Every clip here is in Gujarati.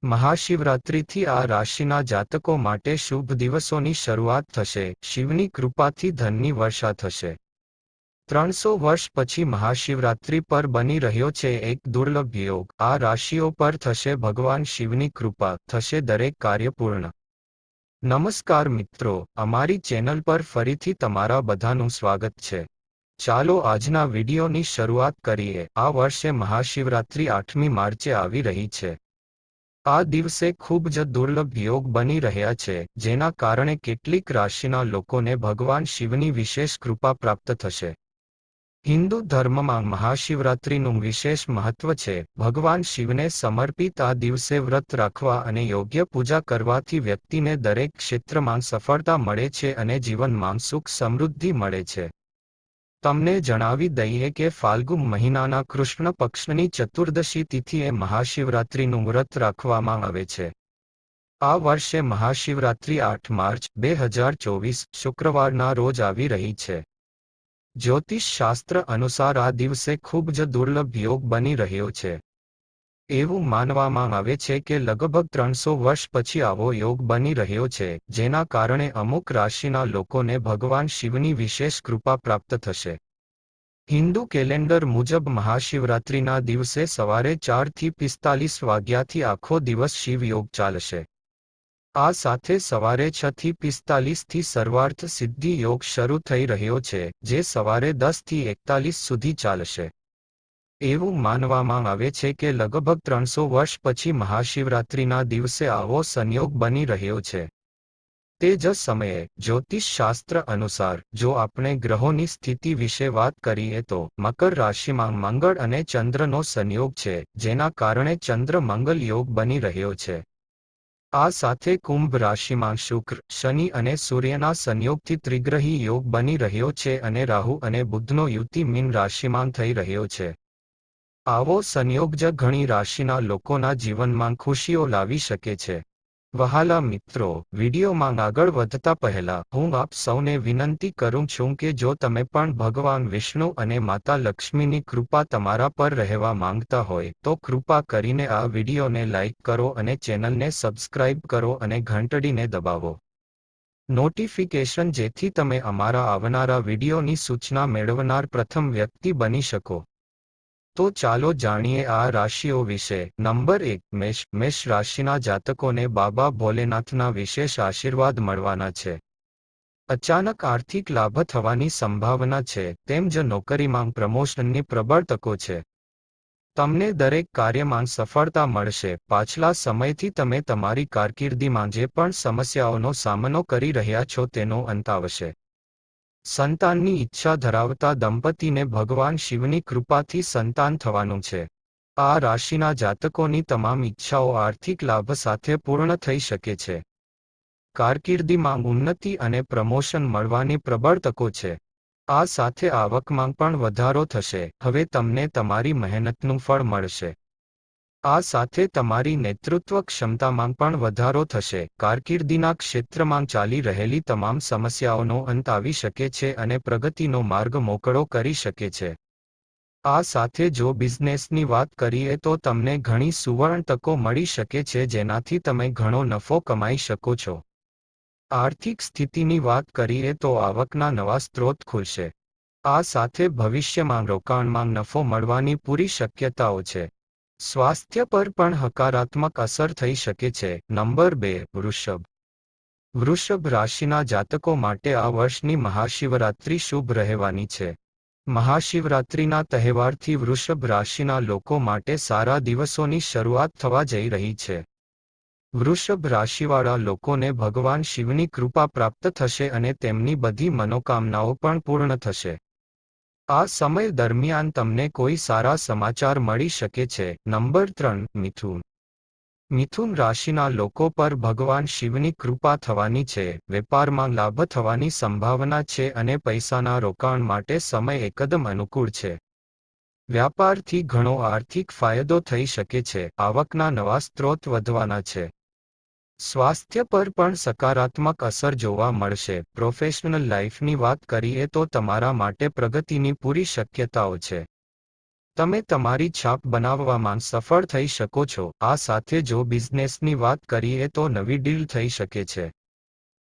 મહાશિવરાત્રિથી આ રાશિના જાતકો માટે શુભ દિવસોની શરૂઆત થશે. શિવની કૃપાથી ધનની વર્ષા થશે. 300 વર્ષ પછી મહાશિવરાત્રિ પર બની રહ્યો છે એક દુર્લભ યોગ. આ રાશિઓ પર થશે ભગવાન શિવની કૃપા, થશે દરેક કાર્ય પૂર્ણ. નમસ્કાર મિત્રો, અમારી ચેનલ પર ફરીથી તમારા બધાનું સ્વાગત છે. ચાલો આજના વિડીયોની શરૂઆત કરીએ. આ વર્ષે મહાશિવરાત્રિ 8મી માર્ચે આવી રહી છે. આ દિવસે ખૂબ જ દુર્લભ યોગ બની રહ્યા છે, જેના કારણે કેટલીક રાશિના લોકોને ભગવાન શિવની વિશેષ કૃપા પ્રાપ્ત થશે. હિન્દુ ધર્મમાં મહાશિવરાત્રિનું વિશેષ મહત્વ છે. ભગવાન શિવને સમર્પિત આ દિવસે વ્રત રાખવા અને યોગ્ય પૂજા કરવાથી વ્યક્તિને દરેક ક્ષેત્રમાં સફળતા મળે છે અને જીવનમાં સુખ સમૃદ્ધિ મળે છે. તમને જણાવી દઈએ કે ફાલ્ગુ મહિનાના કૃષ્ણ પક્ષની ચતુર્દશી તિથિએ મહાશિવરાત્રિનું વ્રત રાખવામાં આવે છે. આ વર્ષે મહાશિવરાત્રિ 8 માર્ચ 2024 શુક્રવારના રોજ આવી રહી છે. જ્યોતિષ શાસ્ત્ર અનુસાર આ દિવસે ખૂબ જ દુર્લભ યોગ બની રહ્યો છે. એવું માનવામાં આવે છે કે લગભગ 300 વર્ષ પછી આવો યોગ બની રહ્યો છે, જેના કારણે અમુક રાશિના લોકોને ભગવાન શિવની વિશેષ કૃપા પ્રાપ્ત થશે. હિન્દુ કેલેન્ડર મુજબ મહાશિવરાત્રિના દિવસે સવારે 4 થી 45 વાગ્યાથી આખો દિવસ શિવ યોગ ચાલશે. આ સાથે સવારે 6 થી 45 થી સર્વાર્થ સિદ્ધિ યોગ શરૂ થઈ રહ્યો છે, જે સવારે 10 થી 41 સુધી ચાલશે. એવું માનવામાં આવે છે કે લગભગ 300 વર્ષ પછી મહાશિવરાત્રિના દિવસે આવો સંયોગ બની રહ્યો છે. તે જ સમયે જ્યોતિષ શાસ્ત્ર અનુસાર જો આપણે ગ્રહોની સ્થિતિ વિશે વાત કરીએ તો મકર રાશિમાં મંગળ અને ચંદ્રનો સંયોગ છે, જેના કારણે ચંદ્ર મંગલ યોગ બની રહ્યો છે. આ સાથે કુંભ રાશિમાં શુક્ર, શનિ અને સૂર્યના સંયોગથી ત્રિગ્રહી યોગ બની રહ્યો છે અને રાહુ અને બુધનો યુતિ મીન રાશિમાં થઈ રહ્યો છે. આવો સંયોગ જ ઘણી રાશિના લોકોના જીવનમાં ખુશીઓ લાવી શકે છે. વહાલા મિત્રો, વિડીયોમાં આગળ વધતા પહેલા હું આપ સૌને વિનંતી કરું છું કે જો તમે પણ ભગવાન વિષ્ણુ અને માતા લક્ષ્મીની કૃપા તમારા પર રહેવા માંગતા હોય તો કૃપા કરીને આ વિડીયોને લાઇક કરો અને ચેનલને સબસ્ક્રાઇબ કરો અને ઘંટડીને દબાવો નોટિફિકેશન, જેથી તમે અમારા આવનારા વિડીયોની સૂચના મેળવનાર પ્રથમ વ્યક્તિ બની શકો. તો ચાલો જાણીએ આ રાશિઓ વિશે. નંબર 1, મેષ. મેષ રાશિના જાતકોને બાબા ભોલેનાથના વિશેષ આશીર્વાદ મળવાના છે. અચાનક આર્થિક લાભ થવાની સંભાવના છે, તેમજ નોકરીમાં પ્રમોશનની પ્રબળ તકો છે. તમને દરેક કાર્યમાં સફળતા મળશે. પાછલા સમયથી તમે તમારી કારકિર્દીમાં જે પણ સમસ્યાઓનો સામનો કરી રહ્યા છો તેનો અંત આવશે. સંતાનની ઈચ્છા ધરાવતા દંપતીને ભગવાન શિવની કૃપાથી સંતાન થવાનું છે. આ રાશિના જાતકોની તમામ ઈચ્છાઓ આર્થિક લાભ સાથે પૂર્ણ થઈ શકે છે. કારકિર્દીમાં ઉન્નતિ અને પ્રમોશન મળવાની પ્રબળ તકો છે. આ સાથે આવકમાં પણ વધારો થશે. હવે તમને તમારી મહેનતનું ફળ મળશે. આ સાથે તમારી નેતૃત્વ ક્ષમતામાં પણ વધારો થશે. કારકિર્દીના ક્ષેત્રમાં ચાલી રહેલી તમામ સમસ્યાઓનો અંત આવી શકે છે અને પ્રગતિનો માર્ગ મોકળો કરી શકે છે. આ સાથે જો બિઝનેસની વાત કરીએ તો તમને ઘણી સુવર્ણ તકો મળી શકે છે, જેનાથી તમે ઘણો નફો કમાઈ શકો છો. આર્થિક સ્થિતિની વાત કરીએ તો આવકના નવા સ્ત્રોત ખુલશે. આ સાથે ભવિષ્યમાં રોકાણમાં નફો મળવાની પૂરી શક્યતાઓ છે. સ્વાસ્થ્ય પર પણ હકારાત્મક અસર થઈ શકે છે. નંબર 2, વૃષભ. વૃષભ રાશિના જાતકો માટે આ વર્ષની મહાશિવરાત્રિ શુભ રહેવાની છે. મહાશિવરાત્રિના તહેવારથી વૃષભ રાશિના લોકો માટે સારા દિવસોની શરૂઆત થવા જઈ રહી છે. વૃષભ રાશિવાળા લોકોને ભગવાન શિવની કૃપા પ્રાપ્ત થશે અને તેમની બધી મનોકામનાઓ પણ પૂર્ણ થશે. આ સમય દરમિયાન તમને કોઈ સારા સમાચાર મળી શકે છે. નંબર 3, મિથુન. મિથુન રાશિના લોકો પર ભગવાન શિવની કૃપા થવાની છે. વેપારમાં લાભ થવાની સંભાવના છે અને પૈસાના રોકાણ માટે સમય એકદમ અનુકૂળ છે. વ્યાપારથી ઘણો આર્થિક ફાયદો થઈ શકે છે. આવકના નવા સ્ત્રોત વધવાના છે. સ્વાસ્થ્ય પર પણ સકારાત્મક અસર જોવા મળશે. પ્રોફેશનલ લાઈફની વાત કરીએ તો તમારા માટે પ્રગતિની પૂરી શક્યતાઓ છે. તમે તમારી છાપ બનાવવામાં સફળ થઈ શકો છો. આ સાથે જો બિઝનેસની વાત કરીએ તો નવી ડીલ થઈ શકે છે.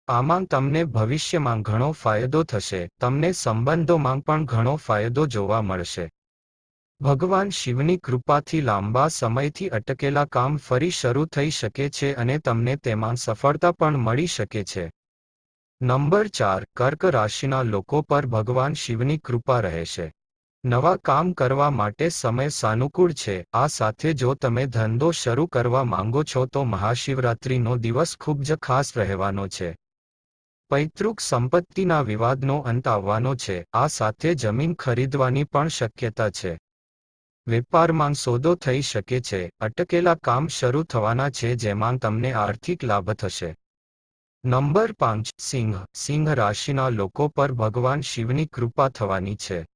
આમાં તમને ભવિષ્યમાં ઘણો ફાયદો થશે. તમને સંબંધોમાં પણ ઘણો ફાયદો જોવા મળશે. ભગવાન શિવની કૃપાથી લાંબા સમયથી અટકેલા કામ ફરી શરૂ થઈ શકે છે અને તમને તેમાં સફળતા પણ મળી શકે છે. નંબર 4. કર્ક રાશિના લોકો પર ભગવાન શિવની કૃપા રહેશે. નવા કામ કરવા માટે સમય સાનુકૂળ છે. આ સાથે જો તમે ધંધો શરૂ કરવા માંગો છો તો મહાશિવરાત્રિનો દિવસ ખૂબ જ ખાસ રહેવાનો છે. પૈતૃક સંપત્તિના વિવાદનો અંત આવવાનો છે. આ સાથે જમીન ખરીદવાની પણ શક્યતા છે. વેપારમાં સોદો થઈ શકે છે. અટકેલા કામ શરૂ થવાના છે જેમાં તમને આર્થિક લાભ થશે. નંબર 5. સિંહ. સિંહ રાશિના લોકો પર ભગવાન શિવની કૃપા થવાની છે.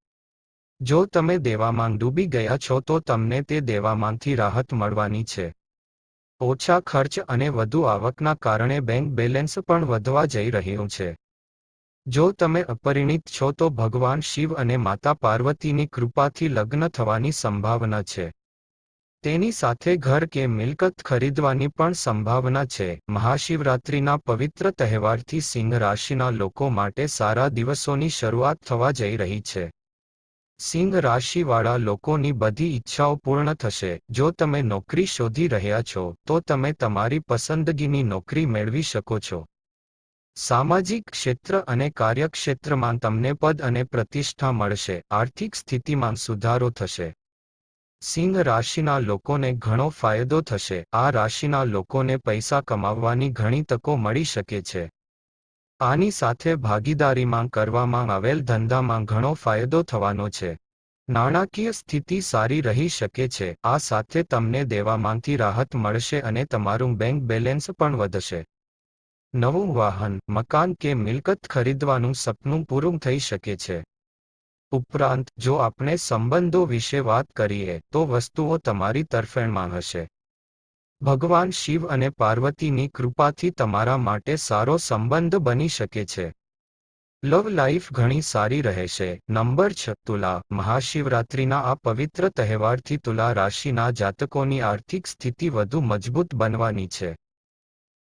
જો તમે દેવામાં ડૂબી ગયા છો તો તમને તે દેવામાંથી રાહત મળવાની છે. ઓછા ખર્ચ અને વધુ આવકના કારણે બેંક બેલેન્સ પણ વધવા જઈ રહ્યું છે. જો તમે અપરિણિત છો તો ભગવાન શિવ અને માતા પાર્વતીની કૃપાથી લગ્ન થવાની સંભાવના છે. તેની સાથે ઘર કે મિલકત ખરીદવાની પણ સંભાવના છે. મહાશિવરાત્રિના પવિત્ર તહેવારથી સિંહ રાશિના લોકો માટે સારા દિવસોની શરૂઆત થવા જઈ રહી છે. સિંહ રાશિવાળા લોકોની બધી ઈચ્છાઓ પૂર્ણ થશે. જો તમે નોકરી શોધી રહ્યા છો તો તમે તમારી પસંદગીની નોકરી મેળવી શકો છો. સામાજિક ક્ષેત્ર અને કાર્યક્ષેત્રમાં તમને પદ અને પ્રતિષ્ઠા મળશે. આર્થિક સ્થિતિમાં સુધારો થશે. સિંહ રાશિના લોકોને ઘણો ફાયદો થશે. આ રાશિના લોકોને પૈસા કમાવવાની ઘણી તકો મળી શકે છે. આની સાથે ભાગીદારીમાં કરવામાં આવેલ ધંધામાં ઘણો ફાયદો થવાનો છે. નાણાકીય સ્થિતિ સારી રહી શકે છે. આ સાથે તમને દેવામાંથી રાહત મળશે અને તમારું બેંક બેલેન્સ પણ વધશે. નવું વાહન, મકાન કે મિલકત ખરીદવાનું સપનું પૂરું થઈ શકે છે. ઉપરાંત, જો આપણે સંબંધો વિશે વાત કરીએ તો વસ્તુઓ તમારી તરફેણમાં હશે. ભગવાન શિવ અને પાર્વતીની કૃપાથી તમારા માટે સારો સંબંધ બની શકે છે. લવ લાઈફ ઘણી સારી રહેશે. નંબર 6. તુલા. મહાશિવરાત્રિના આ પવિત્ર તહેવારથી તુલા રાશિના જાતકોની આર્થિક સ્થિતિ વધુ મજબૂત બનવાની છે.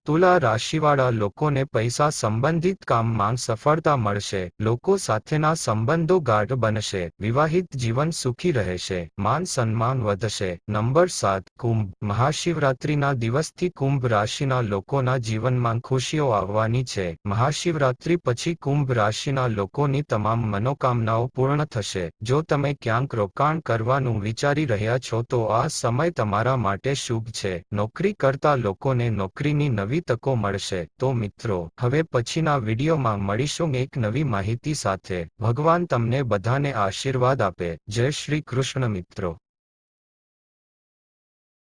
તુલા રાશિવાળા લોકોને પૈસા સંબંધિત કામમાં સફળતા મળશે. લોકો સાથેના સંબંધો ગાઢ બનશે. વિવાહિત જીવન સુખી રહેશે. માન સન્માન વધશે. નંબર 7. કુંભ. મહાશિવરાત્રિના દિવસથી કુંભ રાશિના લોકોના જીવનમાં ખુશીઓ આવવાની છે. મહાશિવરાત્રિ પછી કુંભ રાશિના લોકોની તમામ મનોકામનાઓ પૂર્ણ થશે. જો તમે ક્યાંક રોકાણ કરવાનું વિચારી રહ્યા છો તો આ સમય તમારા માટે શુભ છે. નોકરી કરતા લોકોને નોકરીની નવી તકો મળશે. તો મિત્રો, હવે પછીના વિડીયોમાં મળીશું એક નવી માહિતી સાથે. ભગવાન તમને બધાને આશીર્વાદ આપે. જય શ્રી કૃષ્ણ મિત્રો.